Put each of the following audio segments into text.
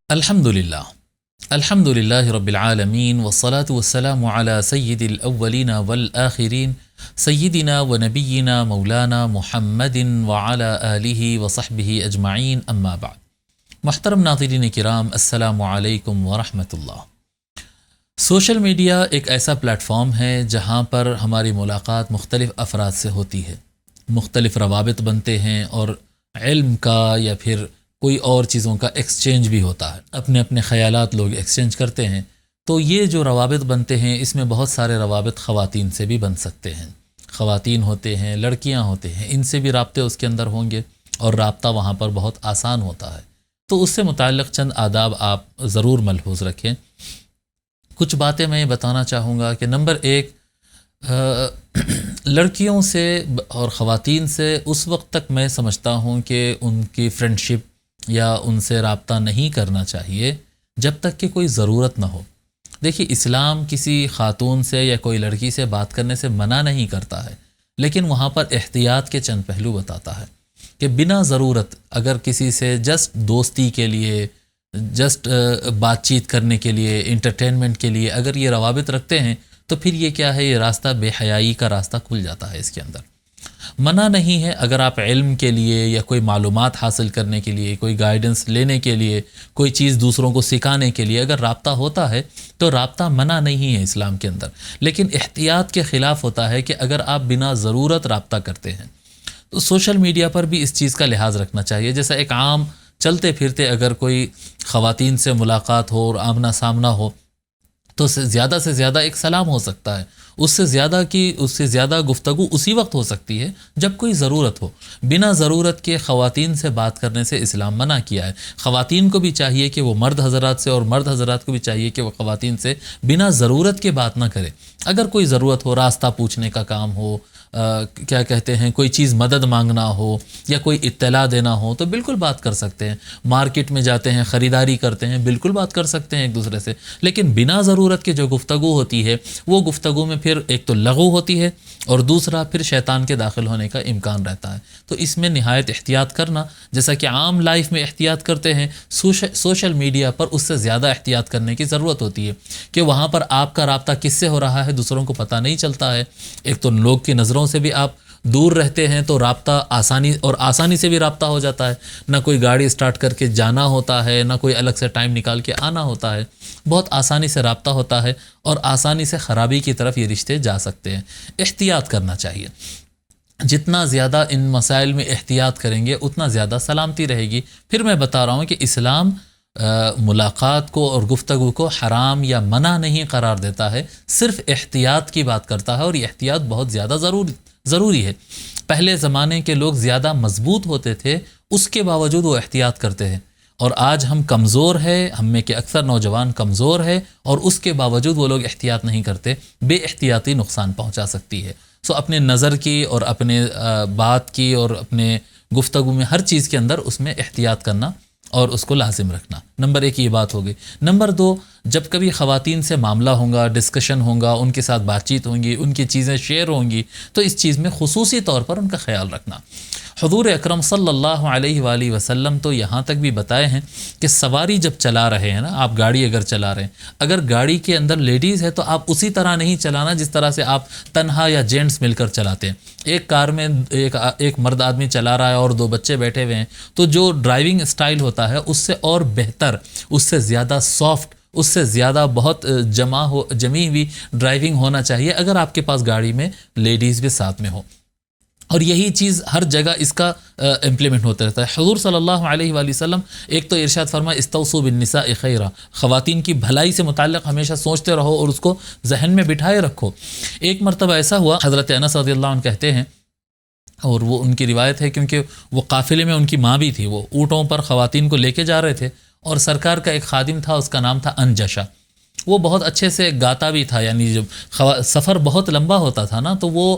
الحمد للہ رب العالمین والصلاة والسلام علی سید الاولین والآخرین سیدنا و نبینا مولانا محمد وعلی آلہ وصحبہ اجمعین اما بعد۔ محترم ناظرین کرام، السلام علیکم ورحمۃ اللہ۔ سوشل میڈیا ایک ایسا پلیٹ فارم ہے جہاں پر ہماری ملاقات مختلف افراد سے ہوتی ہے، مختلف روابط بنتے ہیں اور علم کا یا پھر کوئی اور چیزوں کا ایکسچینج بھی ہوتا ہے، اپنے اپنے خیالات لوگ ایکسچینج کرتے ہیں۔ تو یہ جو روابط بنتے ہیں اس میں بہت سارے روابط خواتین سے بھی بن سکتے ہیں، خواتین ہوتے ہیں، لڑکیاں ہوتے ہیں، ان سے بھی رابطے اس کے اندر ہوں گے اور رابطہ وہاں پر بہت آسان ہوتا ہے۔ تو اس سے متعلق چند آداب آپ ضرور ملحوظ رکھیں۔ کچھ باتیں میں بتانا چاہوں گا کہ نمبر ایک، لڑکیوں سے اور خواتین سے اس وقت تک میں سمجھتا ہوں کہ ان کی فرینڈشپ یا ان سے رابطہ نہیں کرنا چاہیے جب تک کہ کوئی ضرورت نہ ہو۔ دیکھیے، اسلام کسی خاتون سے یا کوئی لڑکی سے بات کرنے سے منع نہیں کرتا ہے، لیکن وہاں پر احتیاط کے چند پہلو بتاتا ہے کہ بنا ضرورت اگر کسی سے جسٹ دوستی کے لیے، جسٹ بات چیت کرنے کے لیے، انٹرٹینمنٹ کے لیے اگر یہ روابط رکھتے ہیں تو پھر یہ کیا ہے، یہ راستہ بے حیائی کا راستہ کھل جاتا ہے۔ اس کے اندر منع نہیں ہے، اگر آپ علم کے لیے یا کوئی معلومات حاصل کرنے کے لیے، کوئی گائیڈنس لینے کے لیے، کوئی چیز دوسروں کو سکھانے کے لیے اگر رابطہ ہوتا ہے تو رابطہ منع نہیں ہے اسلام کے اندر، لیکن احتیاط کے خلاف ہوتا ہے کہ اگر آپ بنا ضرورت رابطہ کرتے ہیں تو سوشل میڈیا پر بھی اس چیز کا لحاظ رکھنا چاہیے۔ جیسا ایک عام چلتے پھرتے اگر کوئی خواتین سے ملاقات ہو اور آمنا سامنا ہو تو زیادہ سے زیادہ ایک سلام ہو سکتا ہے، اس سے زیادہ گفتگو اسی وقت ہو سکتی ہے جب کوئی ضرورت ہو۔ بنا ضرورت کے خواتین سے بات کرنے سے اسلام منع کیا ہے۔ خواتین کو بھی چاہیے کہ وہ مرد حضرات سے، اور مرد حضرات کو بھی چاہیے کہ وہ خواتین سے بنا ضرورت کے بات نہ کرے۔ اگر کوئی ضرورت ہو، راستہ پوچھنے کا کام ہو، کیا کہتے ہیں، کوئی چیز مدد مانگنا ہو یا کوئی اطلاع دینا ہو تو بالکل بات کر سکتے ہیں۔ مارکیٹ میں جاتے ہیں، خریداری کرتے ہیں، بالکل بات کر سکتے ہیں ایک دوسرے سے، لیکن بنا ضرورت کے جو گفتگو ہوتی ہے وہ گفتگو میں پھر ایک تو لغو ہوتی ہے اور دوسرا پھر شیطان کے داخل ہونے کا امکان رہتا ہے۔ تو اس میں نہایت احتیاط کرنا، جیسا کہ عام لائف میں احتیاط کرتے ہیں، سوشل میڈیا پر اس سے زیادہ احتیاط کرنے کی ضرورت ہوتی ہے کہ وہاں پر آپ کا رابطہ کس سے ہو رہا ہے دوسروں کو پتہ نہیں چلتا ہے۔ ایک تو لوگ کی نظروں سے بھی آپ دور رہتے ہیں تو رابطہ آسانی سے بھی رابطہ ہو جاتا ہے، نہ کوئی گاڑی سٹارٹ کر کے جانا ہوتا ہے، نہ کوئی الگ سے ٹائم نکال کے آنا ہوتا ہے، بہت آسانی سے رابطہ ہوتا ہے اور آسانی سے خرابی کی طرف یہ رشتے جا سکتے ہیں۔ احتیاط کرنا چاہیے، جتنا زیادہ ان مسائل میں احتیاط کریں گے اتنا زیادہ سلامتی رہے گی۔ پھر میں بتا رہا ہوں کہ اسلام ملاقات کو اور گفتگو کو حرام یا منع نہیں قرار دیتا ہے، صرف احتیاط کی بات کرتا ہے، اور یہ احتیاط بہت زیادہ ضروری ہے۔ پہلے زمانے کے لوگ زیادہ مضبوط ہوتے تھے، اس کے باوجود وہ احتیاط کرتے ہیں، اور آج ہم کمزور ہے، ہم میں کے اکثر نوجوان کمزور ہے اور اس کے باوجود وہ لوگ احتیاط نہیں کرتے۔ بے احتیاطی نقصان پہنچا سکتی ہے۔ اپنے نظر کی اور اپنے بات کی اور اپنے گفتگو میں ہر چیز کے اندر اس میں احتیاط کرنا اور اس کو لازم رکھنا۔ نمبر ایک یہ بات ہوگی۔ نمبر دو، جب کبھی خواتین سے معاملہ ہوگا، ڈسکشن ہوگا، ان کے ساتھ بات چیت ہوں گی، ان کی چیزیں شیئر ہوں گی، تو اس چیز میں خصوصی طور پر ان کا خیال رکھنا۔ حضور اکرم صلی اللہ علیہ وآلہ وسلم تو یہاں تک بھی بتائے ہیں کہ سواری جب چلا رہے ہیں نا، آپ گاڑی اگر چلا رہے ہیں، اگر گاڑی کے اندر لیڈیز ہے تو آپ اسی طرح نہیں چلانا جس طرح سے آپ تنہا یا جینٹس مل کر چلاتے ہیں۔ ایک کار میں ایک مرد آدمی چلا رہا ہے اور دو بچے بیٹھے ہوئے ہیں، تو جو ڈرائیونگ اسٹائل ہوتا ہے اس سے اور بہتر، اس سے زیادہ سافٹ، اس سے زیادہ بہت جمی ہوئی ڈرائیونگ ہونا چاہیے اگر آپ کے پاس گاڑی میں لیڈیز بھی ساتھ میں ہو۔ اور یہی چیز ہر جگہ اس کا امپلیمنٹ ہوتا رہتا ہے۔ حضور صلی اللہ علیہ وآلہ وسلم ایک تو ارشاد فرمایا استوصوا بالنساء خیرا، خواتین کی بھلائی سے متعلق ہمیشہ سوچتے رہو اور اس کو ذہن میں بٹھائے رکھو۔ ایک مرتبہ ایسا ہوا، حضرت انس رضی اللہ عنہ کہتے ہیں، اور وہ ان کی روایت ہے کیونکہ وہ قافلے میں ان کی ماں بھی تھی، وہ اونٹوں پر خواتین کو لے کے جا رہے تھے، اور سرکار کا ایک خادم تھا، اس کا نام تھا انجشا، وہ بہت اچھے سے گاتا بھی تھا، یعنی جب سفر بہت لمبا ہوتا تھا نا تو وہ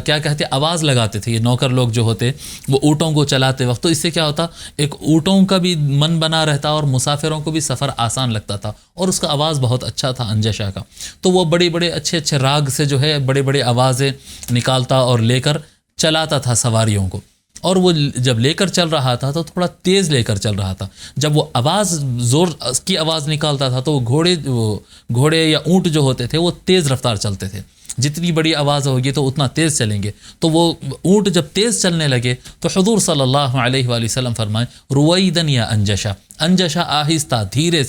کیا کہتے آواز لگاتے تھے، یہ نوکر لوگ جو ہوتے وہ اونٹوں کو چلاتے وقت، تو اس سے کیا ہوتا ایک اونٹوں کا بھی من بنا رہتا اور مسافروں کو بھی سفر آسان لگتا تھا، اور اس کا آواز بہت اچھا تھا انجشا کا، تو وہ بڑے بڑے اچھے اچھے راگ سے جو ہے بڑے بڑے آوازیں نکالتا اور لے کر چلاتا تھا سواریوں کو، اور وہ جب لے کر چل رہا تھا تو تھوڑا تیز لے کر چل رہا تھا، جب وہ آواز زور کی آواز نکالتا تھا تو وہ گھوڑے یا اونٹ جو ہوتے تھے وہ تیز رفتار چلتے تھے، جتنی بڑی آواز ہوگی تو اتنا تیز چلیں گے، تو وہ اونٹ جب تیز چلنے لگے تو حضور صلی اللہ علیہ وآلہ وسلم فرمائے رویدن یا انجشا، انجشا آہستہ دھیرے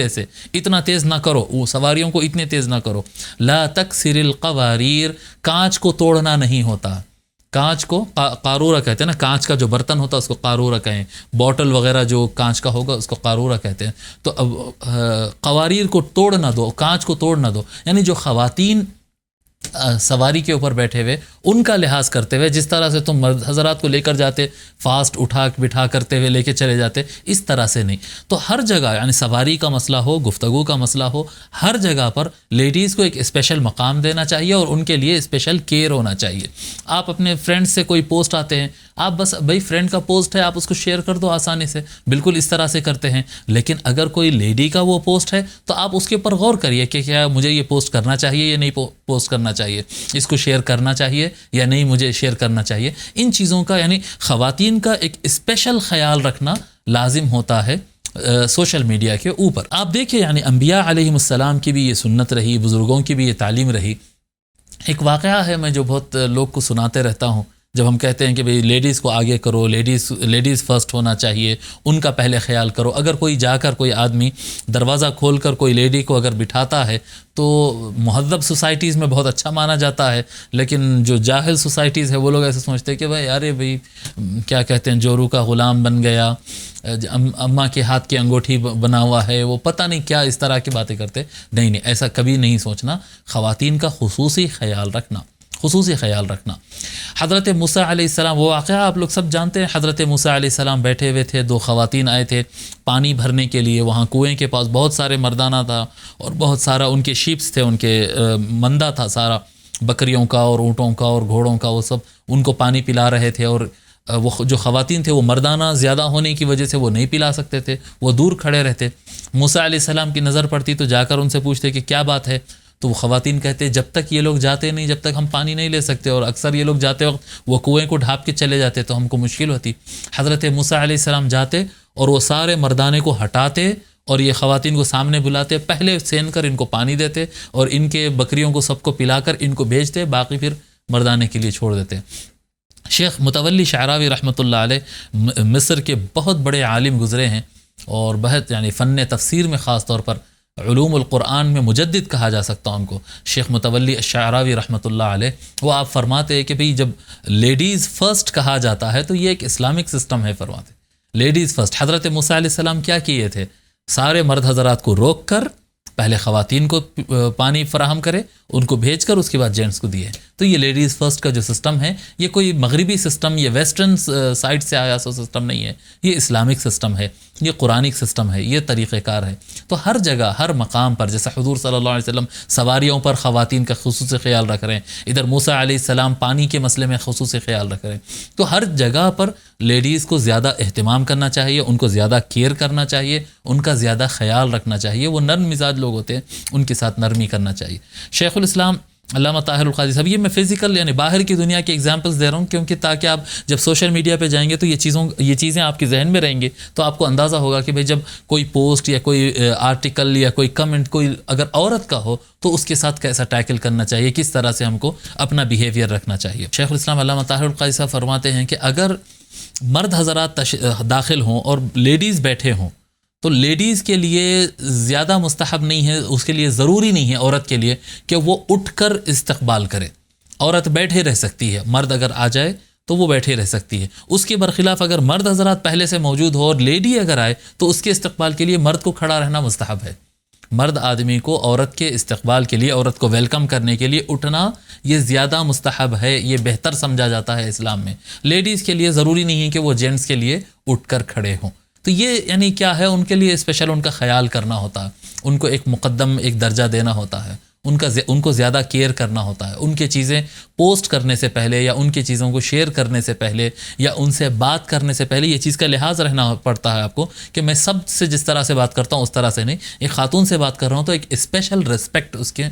سے اتنا تیز نہ کرو، وہ سواریوں کو اتنے تیز نہ کرو، لا تکسر القواریر، کانچ کو توڑنا نہیں ہوتا، کانچ کو قارورہ کہتے ہیں نا، کانچ کا جو برتن ہوتا ہے اس کو قارورہ کہیں، بوٹل وغیرہ جو کانچ کا ہوگا اس کو قارورہ کہتے ہیں، تو قواریر کو توڑ نہ دو، کانچ کو توڑ نہ دو، یعنی جو خواتین سواری کے اوپر بیٹھے ہوئے ان کا لحاظ کرتے ہوئے، جس طرح سے تم مرد حضرات کو لے کر جاتے فاسٹ اٹھا بٹھا کرتے ہوئے لے کے چلے جاتے، اس طرح سے نہیں، تو ہر جگہ یعنی سواری کا مسئلہ ہو، گفتگو کا مسئلہ ہو، ہر جگہ پر لیڈیز کو ایک اسپیشل مقام دینا چاہیے اور ان کے لیے اسپیشل کیئر ہونا چاہیے۔ آپ اپنے فرینڈ سے کوئی پوسٹ آتے ہیں، آپ بس بھائی فرینڈ کا پوسٹ ہے آپ اس کو شیئر کر دو آسانی سے، بالکل اس طرح سے کرتے ہیں، لیکن اگر کوئی لیڈی کا وہ پوسٹ ہے تو آپ اس کے اوپر غور کریے کہ کیا مجھے یہ پوسٹ کرنا چاہیے یا نہیں پوسٹ کرنا چاہیے، اس کو شیئر کرنا چاہیے یا نہیں مجھے شیئر کرنا چاہیے، ان چیزوں کا یعنی خواتین کا ایک اسپیشل خیال رکھنا لازم ہوتا ہے سوشل میڈیا کے اوپر۔ آپ دیکھیں یعنی انبیاء علیہم السلام کی بھی یہ سنت رہی، بزرگوں کی بھی یہ تعلیم رہی۔ ایک واقعہ ہے میں جو بہت لوگ کو سناتے رہتا ہوں، جب ہم کہتے ہیں کہ بھئی لیڈیز کو آگے کرو، لیڈیز فرسٹ ہونا چاہیے، ان کا پہلے خیال کرو، اگر کوئی جا کر کوئی آدمی دروازہ کھول کر کوئی لیڈی کو اگر بٹھاتا ہے تو مہذب سوسائٹیز میں بہت اچھا مانا جاتا ہے، لیکن جو جاہل سوسائٹیز ہے وہ لوگ ایسے سمجھتے ہیں کہ بھائی ارے بھئی کیا کہتے ہیں جورو کا غلام بن گیا، اماں کے ہاتھ کی انگوٹھی بنا ہوا ہے، وہ پتہ نہیں کیا اس طرح کی باتیں کرتے۔ نہیں، ایسا کبھی نہیں سوچنا، خواتین کا خصوصی خیال رکھنا۔ حضرت موسیٰ علیہ السلام، وہ واقعہ آپ لوگ سب جانتے ہیں، حضرت موسیٰ علیہ السلام بیٹھے ہوئے تھے، دو خواتین آئے تھے پانی بھرنے کے لیے، وہاں کنویں کے پاس بہت سارے مردانہ تھا اور بہت سارا ان کے شیپس تھے، ان کے مندہ تھا سارا، بکریوں کا اور اونٹوں کا اور گھوڑوں کا، وہ سب ان کو پانی پلا رہے تھے، اور وہ جو خواتین تھے وہ مردانہ زیادہ ہونے کی وجہ سے وہ نہیں پلا سکتے تھے، وہ دور کھڑے رہتے۔ موسیٰ علیہ السلام کی نظر پڑتی تو جا کر ان سے پوچھتے کہ کیا بات ہے، تو وہ خواتین کہتے جب تک یہ لوگ جاتے نہیں جب تک ہم پانی نہیں لے سکتے، اور اکثر یہ لوگ جاتے وقت وہ کنویں کو ڈھانپ کے چلے جاتے تو ہم کو مشکل ہوتی۔ حضرت موسیٰ علیہ السلام جاتے اور وہ سارے مردانے کو ہٹاتے اور یہ خواتین کو سامنے بلاتے، پہلے سین کر ان کو پانی دیتے اور ان کے بکریوں کو سب کو پلا کر ان کو بھیجتے، باقی پھر مردانے کے لیے چھوڑ دیتے۔ شیخ متولی شعراوی رحمۃ اللہ علیہ مصر کے بہت بڑے عالم گزرے ہیں، اور بہت یعنی فن تفسیر میں خاص طور پر علوم القرآن میں مجدد کہا جا سکتا ان کو، شیخ متولی الشعراوی رحمۃ اللہ علیہ، وہ آپ فرماتے ہیں کہ بھئی جب لیڈیز فرسٹ کہا جاتا ہے تو یہ ایک اسلامک سسٹم ہے، فرماتے لیڈیز فرسٹ۔ حضرت موسیٰ علیہ السلام کیا کیے تھے، سارے مرد حضرات کو روک کر پہلے خواتین کو پانی فراہم کرے، ان کو بھیج کر اس کے بعد جینٹس کو دیے۔ تو یہ لیڈیز فرسٹ کا جو سسٹم ہے یہ کوئی مغربی سسٹم، یہ ویسٹرن سائڈ سے آیا سو سسٹم نہیں ہے، یہ اسلامک سسٹم ہے، یہ قرآنک سسٹم ہے، یہ طریقہ کار ہے۔ تو ہر جگہ ہر مقام پر جیسا حضور صلی اللہ علیہ وسلم سواریوں پر خواتین کا خصوصی خیال رکھ رہے ہیں، ادھر موسیٰ علیہ السلام پانی کے مسئلے میں خصوصی خیال رکھ رہے ہیں، تو ہر جگہ پر لیڈیز کو زیادہ اہتمام کرنا چاہیے، ان کو زیادہ کیئر کرنا چاہیے، ان کا زیادہ خیال رکھنا چاہیے، وہ نرم مزاج لوگ ہوتے ہیں ان کے ساتھ نرمی کرنا چاہیے۔ شیخ الاسلام علامہ طاہر القادری صاحب، یہ میں فزیکل یعنی باہر کی دنیا کے ایگزامپلس دے رہا ہوں کیونکہ تاکہ آپ جب سوشل میڈیا پہ جائیں گے تو یہ چیزیں آپ کے ذہن میں رہیں گی، تو آپ کو اندازہ ہوگا کہ بھئی جب کوئی پوسٹ یا کوئی آرٹیکل یا کوئی کمنٹ کوئی اگر عورت کا ہو تو اس کے ساتھ کیسا ٹیکل کرنا چاہیے، کس طرح سے ہم کو اپنا بیہیویئر رکھنا چاہیے۔ شیخ الاسلام علامہ طاہر القادری صاحب فرماتے ہیں کہ اگر مرد حضرات داخل ہوں اور لیڈیز بیٹھے ہوں تو لیڈیز کے لیے زیادہ مستحب نہیں ہے، اس کے لیے ضروری نہیں ہے عورت کے لیے کہ وہ اٹھ کر استقبال کرے، عورت بیٹھے رہ سکتی ہے، مرد اگر آ جائے تو وہ بیٹھے رہ سکتی ہے۔ اس کے برخلاف اگر مرد حضرات پہلے سے موجود ہو اور لیڈی اگر آئے تو اس کے استقبال کے لیے مرد کو کھڑا رہنا مستحب ہے۔ مرد آدمی کو عورت کے استقبال کے لیے، عورت کو ویلکم کرنے کے لیے اٹھنا یہ زیادہ مستحب ہے، یہ بہتر سمجھا جاتا ہے اسلام میں۔ لیڈیز کے لیے ضروری نہیں ہے کہ وہ جینٹس کے لیے اٹھ کر کھڑے ہوں۔ تو یہ یعنی کیا ہے، ان کے لیے اسپیشل ان کا خیال کرنا ہوتا ہے، ان کو ایک مقدم ایک درجہ دینا ہوتا ہے، ان کو زیادہ کیئر کرنا ہوتا ہے، ان کے چیزیں پوسٹ کرنے سے پہلے یا ان کی چیزوں کو شیئر کرنے سے پہلے یا ان سے بات کرنے سے پہلے یہ چیز کا لحاظ رہنا پڑتا ہے آپ کو کہ میں سب سے جس طرح سے بات کرتا ہوں اس طرح سے نہیں، ایک خاتون سے بات کر رہا ہوں تو ایک اسپیشل ریسپیکٹ، اس کے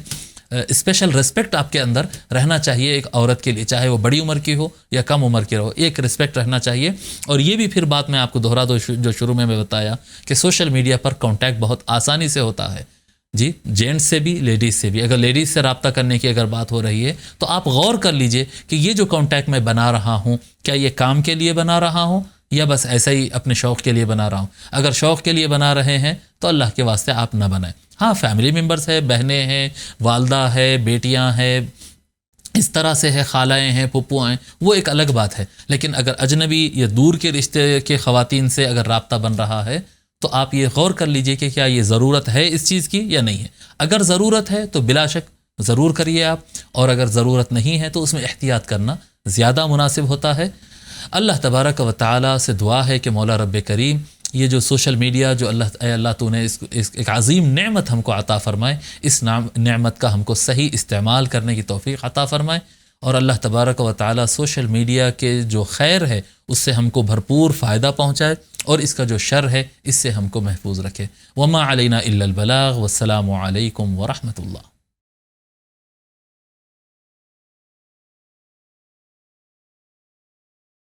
اسپیشل ریسپیکٹ آپ کے اندر رہنا چاہیے ایک عورت کے لیے، چاہے وہ بڑی عمر کی ہو یا کم عمر کی ہو، ایک ریسپیکٹ رہنا چاہیے۔ اور یہ بھی پھر بات میں آپ کو دہرا دو جو شروع میں بتایا کہ سوشل میڈیا پر کانٹیکٹ بہت آسانی سے ہوتا ہے، جی، جینٹس سے بھی لیڈیز سے بھی۔ اگر لیڈیز سے رابطہ کرنے کی اگر بات ہو رہی ہے تو آپ غور کر لیجئے کہ یہ جو کانٹیکٹ میں بنا رہا ہوں کیا یہ کام کے لیے بنا رہا ہوں یا بس ایسا ہی اپنے شوق کے لیے بنا رہا ہوں۔ اگر شوق کے لیے بنا رہے ہیں تو اللہ کے واسطے آپ نہ بنائیں۔ ہاں، فیملی ممبرز ہے، بہنیں ہیں، والدہ ہے، بیٹیاں ہیں، اس طرح سے ہے، خالائیں ہیں، پھپھو ہیں، وہ ایک الگ بات ہے۔ لیکن اگر اجنبی یا دور کے رشتے کے خواتین سے اگر رابطہ بن رہا ہے تو آپ یہ غور کر لیجئے کہ کیا یہ ضرورت ہے اس چیز کی یا نہیں ہے۔ اگر ضرورت ہے تو بلا شک ضرور کریے آپ، اور اگر ضرورت نہیں ہے تو اس میں احتیاط کرنا زیادہ مناسب ہوتا ہے۔ اللہ تبارک و تعالی سے دعا ہے کہ مولا رب کریم یہ جو سوشل میڈیا جو اللہ تو نے اس ایک عظیم نعمت ہم کو عطا فرمائے، اس نعمت کا ہم کو صحیح استعمال کرنے کی توفیق عطا فرمائے، اور اللہ تبارک و تعالی سوشل میڈیا کے جو خیر ہے اس سے ہم کو بھرپور فائدہ پہنچائے، اور اس کا جو شر ہے اس سے ہم کو محفوظ رکھے۔ وما علینا الا البلاغ، والسلام علیکم ورحمۃ اللہ۔